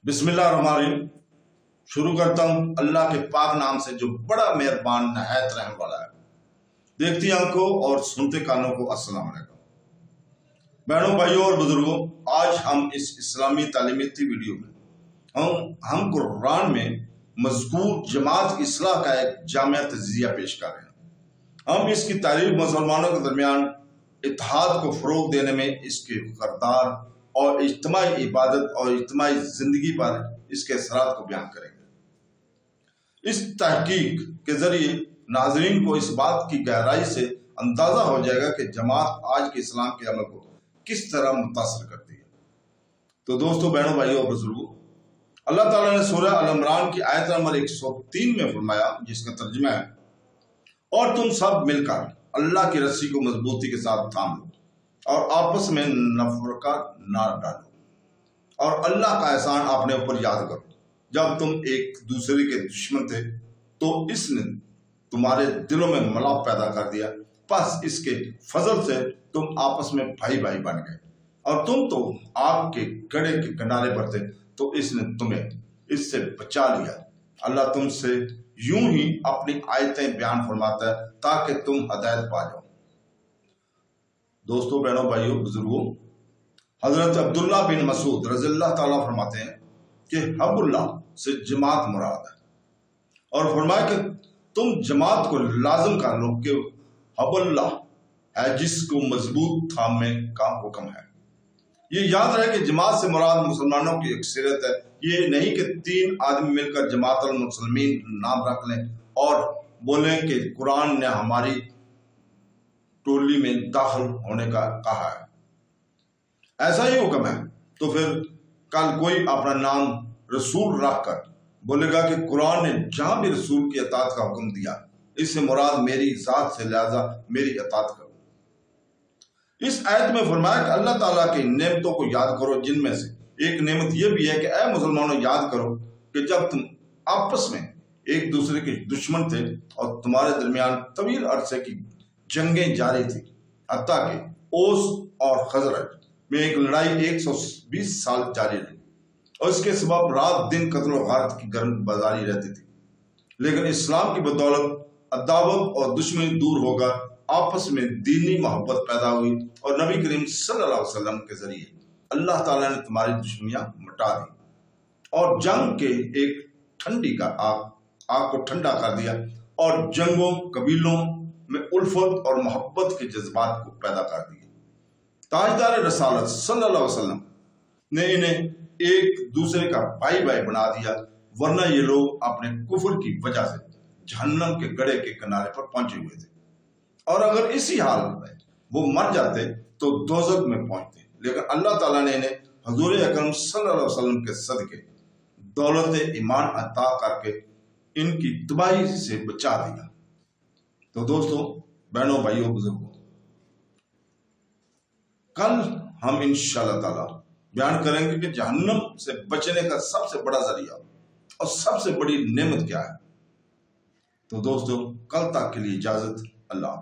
बिस्मिल्लाहिर्रहमानिर्रहीम। शुरू करता हूँ अल्लाह के पाक नाम से जो बड़ा मेहरबान नहायत रहम वाला है। देखती आंखों और सुनते कानों को अस्सलाम वालेकुम। बहनों, भाइयों और बुजुर्गों, आज हम इस इस्लामी तालीमती वीडियो में हम कुरान में मज़कूर जमात की इस्लाह का एक जामिया तज़किया पेश कर रहे हैं। हम इसकी तारीफ मुसलमानों के दरमियान इत्तेहाद को फ़रोग़ देने में इसके किरदार और इज्तिमाई इबादत और इज्तिमाई ज़िंदगी पर इसके असरात को बयान करेंगे। इस तहकीक के ज़रिए नाज़रीन को इस बात की गहराई से अंदाज़ा हो जाएगा कि जमात आज के इस्लाम के अमल को किस तरह मुतासर करती है। तो दोस्तों, बहनों, भाइयों और बुजुर्गों, अल्लाह ताला ने सूरह अल इमरान की आयत नंबर 103 में फरमाया, जिसका तर्जुमा है, और तुम सब मिलकर अल्लाह की रस्सी को मजबूती के साथ थाम लो और आपस में नफरत ना डालो, और अल्लाह का एहसान अपने ऊपर याद करो। जब तुम एक दूसरे के दुश्मन थे तो इसने तुम्हारे दिलों में मलाप पैदा कर दिया, बस इसके फजल से तुम आपस में भाई भाई बन गए। और तुम तो आग के गड्ढे के किनारे पर थे तो इसने तुम्हें इससे बचा लिया। अल्लाह तुमसे यूं ही अपनी आयतें बयान फरमाता है ताकि तुम हदायत पा जाओ। दोस्तों, बहनों, भाइयों, बुजुर्गों, हजरत अब्दुल्ला बिन मसूद रज़ियल्लाहु ताला फरमाते हैं कि हब्बुल्लाह से जमात मुराद है, और फरमाया कि तुम जमात को लाजिम कर लो कि हब्बुल्लाह है जिसको मजबूत थामने का हुक्म है। ये याद रहे कि जमात से मुराद मुसलमानों की अक्सरियत है। ये नहीं कि 3 आदमी मिलकर जमात अल मुस्लिमीन नाम रख लें और बोलें कि कुरान ने हमारी टोली में दाखिल होने का कहा है। ऐसा ही हुक्म है तो फिर कल कोई अपना नाम रसूल रखकर बोलेगा कि कुरान ने जहां भी रसूल की अतात का हुक्म दिया, इससे मुराद मेरी जात से, लिहाजा मेरी अतात करो। इस आयत में फरमाया कि अल्लाह ताला की नेमतों को याद करो, जिनमें से एक नेमत यह भी है कि ऐ मुसलमानों, याद करो कि जब तुम आपस में एक दूसरे के दुश्मन थे और तुम्हारे दरमियान तवील अरसे की जंगें जारी थी, हत्ता कि ओस और खजरज में एक लड़ाई 120 साल जारी रही और इसके सबब रात दिन कत्ल और गारत की गर्म बाजारी रहती थी। लेकिन इस्लाम की बदौलत अदावत और दुश्मनी दूर होकर आपस में दीनी मोहब्बत पैदा हुई और नबी करीम सल्लल्लाहु अलैहि वसल्लम के जरिए अल्लाह ताला ने तुम्हारी दुश्मनियां मिटा दी और जंग के एक ठंडी का आग को ठंडा कर दिया और जंगों कबीलों में उल्फत और मोहब्बत के जज्बात को पैदा कर दिया। ताजदार रसालत सल्लल्लाहु अलैहि वसल्लम ने इन्हें एक दूसरे का भाई भाई बना दिया, वरना ये लोग अपने कुफर की वजह से जहन्नम के गड्ढे के किनारे पर पहुंचे हुए थे, और अगर इसी हालत में वो मर जाते तो दोज़ख में पहुंचते। लेकिन अल्लाह ताला ने इन्हें हुजूर अकरम सल्लल्लाहु अलैहि वसल्लम के सदके दौलत ईमान अता करके इनकी तबाही से बचा दिया। तो दोस्तों, बहनों, भाइयों, बुजुर्गों, कल हम इंशाअल्लाह ताला बयान करेंगे कि जहन्नम से बचने का सबसे बड़ा जरिया और सबसे बड़ी नेमत क्या है। तो दोस्तों, कल तक के लिए इजाजत। अल्लाह।